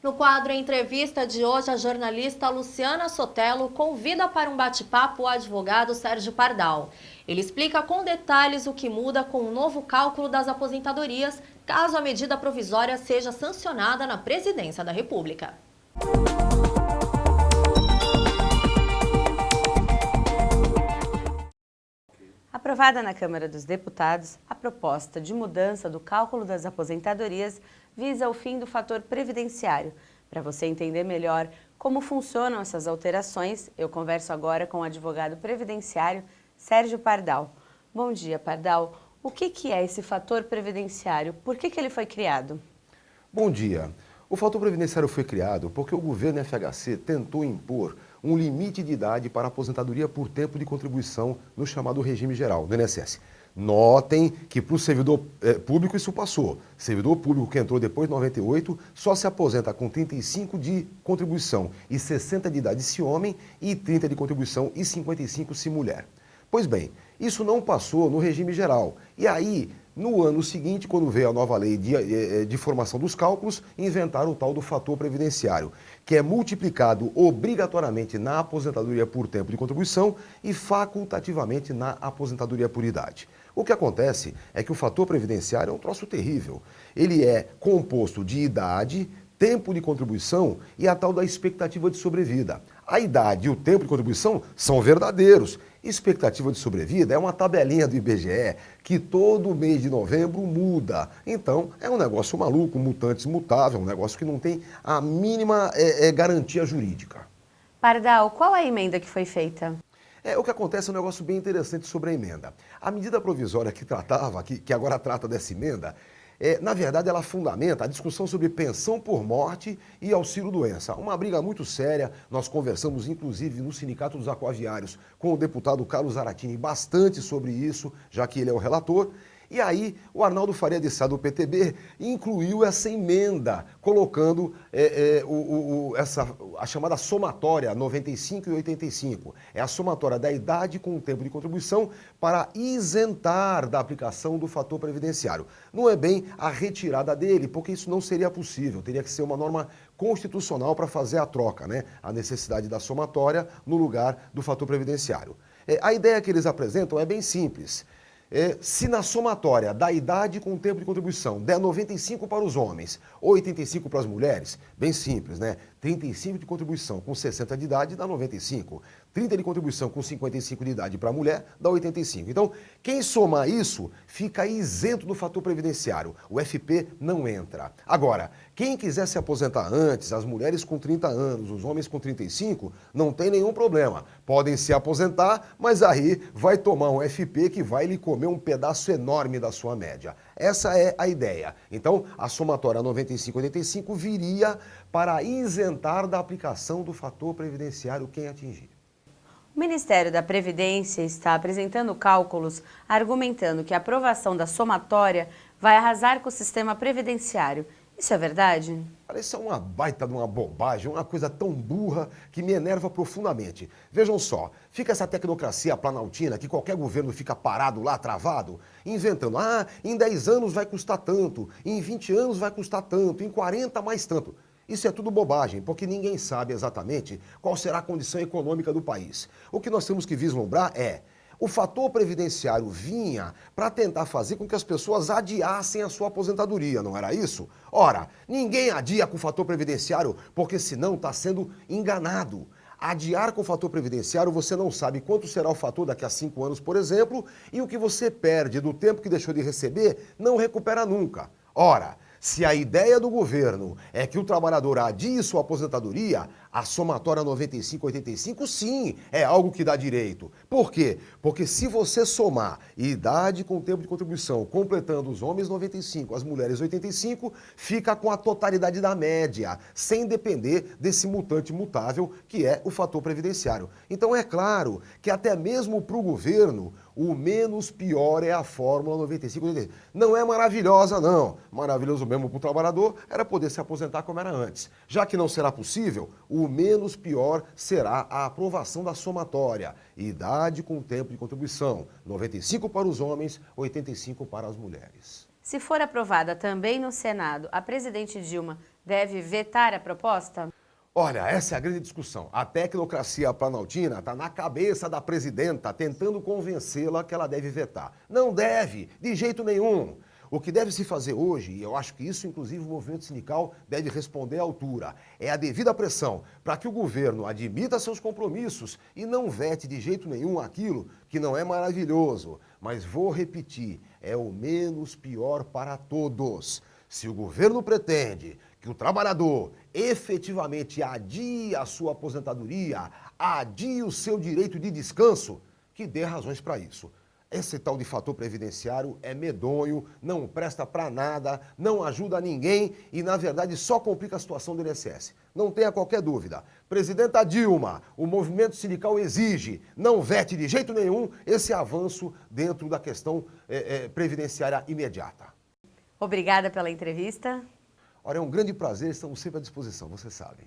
No quadro Entrevista de hoje, a jornalista Luciana Sotelo convida para um bate-papo o advogado Sérgio Pardal. Ele explica com detalhes o que muda com o novo cálculo das aposentadorias, caso a medida provisória seja sancionada na Presidência da República. Aprovada na Câmara dos Deputados, a proposta de mudança do cálculo das aposentadorias visa o fim do fator previdenciário. Para você entender melhor como funcionam essas alterações, eu converso agora com o advogado previdenciário Sérgio Pardal. Bom dia, Pardal. O que é esse fator previdenciário? Por que ele foi criado? Bom dia. O fator previdenciário foi criado porque o governo FHC tentou impor um limite de idade para a aposentadoria por tempo de contribuição no chamado regime geral do INSS. Notem que para o servidor público isso passou. Servidor público que entrou depois de 98 só se aposenta com 35 de contribuição e 60 de idade se homem e 30 de contribuição e 55 se mulher. Pois bem, isso não passou no regime geral. E aí, no ano seguinte, quando veio a nova lei de formação dos cálculos, inventaram o tal do fator previdenciário, que é multiplicado obrigatoriamente na aposentadoria por tempo de contribuição e facultativamente na aposentadoria por idade. O que acontece é que o fator previdenciário é um troço terrível. Ele é composto de idade, tempo de contribuição e a tal da expectativa de sobrevida. A idade e o tempo de contribuição são verdadeiros. Expectativa de sobrevida é uma tabelinha do IBGE que todo mês de novembro muda. Então, é um negócio maluco, mutantes mutável, um negócio que não tem a mínima garantia jurídica. Pardal, qual a emenda que foi feita? O que acontece é um negócio bem interessante sobre a emenda. A medida provisória que agora trata dessa emenda, na verdade, ela fundamenta a discussão sobre pensão por morte e auxílio-doença. Uma briga muito séria, nós conversamos inclusive no Sindicato dos Aquaviários com o deputado Carlos Zaratini bastante sobre isso, já que ele é o relator. E aí, o Arnaldo Faria de Sá, do PTB, incluiu essa emenda, colocando a chamada somatória 95 e 85. É a somatória da idade com o tempo de contribuição para isentar da aplicação do fator previdenciário. Não é bem a retirada dele, porque isso não seria possível. Teria que ser uma norma constitucional para fazer a troca, né? A necessidade da somatória no lugar do fator previdenciário. A ideia que eles apresentam é bem simples. Se na somatória da idade com o tempo de contribuição der 95 para os homens ou 85 para as mulheres, bem simples, né? 35 de contribuição com 60 de idade dá 95. 30 de contribuição com 55 de idade para a mulher dá 85. Então, quem somar isso fica isento do fator previdenciário. O FP não entra. Agora, quem quiser se aposentar antes, as mulheres com 30 anos, os homens com 35, não tem nenhum problema. Podem se aposentar, mas aí vai tomar um FP que vai lhe comer um pedaço enorme da sua média. Essa é a ideia. Então, a somatória 95-85 viria para isentar da aplicação do fator previdenciário quem atingir. O Ministério da Previdência está apresentando cálculos argumentando que a aprovação da somatória vai arrasar com o sistema previdenciário. Isso é verdade? Isso é uma baita de uma bobagem, uma coisa tão burra que me enerva profundamente. Vejam só, fica essa tecnocracia planaltina que qualquer governo fica parado lá, travado, inventando, em 10 anos vai custar tanto, em 20 anos vai custar tanto, em 40 mais tanto. Isso é tudo bobagem, porque ninguém sabe exatamente qual será a condição econômica do país. O que nós temos que vislumbrar é: o fator previdenciário vinha para tentar fazer com que as pessoas adiassem a sua aposentadoria, não era isso? Ora, ninguém adia com o fator previdenciário porque senão está sendo enganado. Adiar com o fator previdenciário, você não sabe quanto será o fator daqui a 5 anos, por exemplo, e o que você perde do tempo que deixou de receber não recupera nunca. Ora, se a ideia do governo é que o trabalhador adie sua aposentadoria, a somatória 95-85 sim, é algo que dá direito. Por quê? Porque se você somar idade com tempo de contribuição, completando os homens 95, as mulheres 85, fica com a totalidade da média, sem depender desse mutante mutável que é o fator previdenciário. Então é claro que até mesmo para o governo, o menos pior é a fórmula 95-85. Não é maravilhosa, não. Maravilhoso mesmo para o trabalhador era poder se aposentar como era antes. Já que não será possível, o menos pior será a aprovação da somatória. Idade com tempo de contribuição, 95 para os homens, 85 para as mulheres. Se for aprovada também no Senado, a presidente Dilma deve vetar a proposta? Olha, essa é a grande discussão. A tecnocracia planaltina está na cabeça da presidenta, tentando convencê-la que ela deve vetar. Não deve, de jeito nenhum. O que deve se fazer hoje, e eu acho que isso, inclusive, o movimento sindical deve responder à altura, é a devida pressão para que o governo admita seus compromissos e não vete de jeito nenhum aquilo que não é maravilhoso. Mas vou repetir, é o menos pior para todos. Se o governo pretende que o trabalhador efetivamente adie a sua aposentadoria, adie o seu direito de descanso, que dê razões para isso. Esse tal de fator previdenciário é medonho, não presta para nada, não ajuda ninguém e, na verdade, só complica a situação do INSS. Não tenha qualquer dúvida. Presidenta Dilma, o movimento sindical exige, não vete de jeito nenhum esse avanço dentro da questão previdenciária imediata. Obrigada pela entrevista. Ora, é um grande prazer, estamos sempre à disposição, você sabe.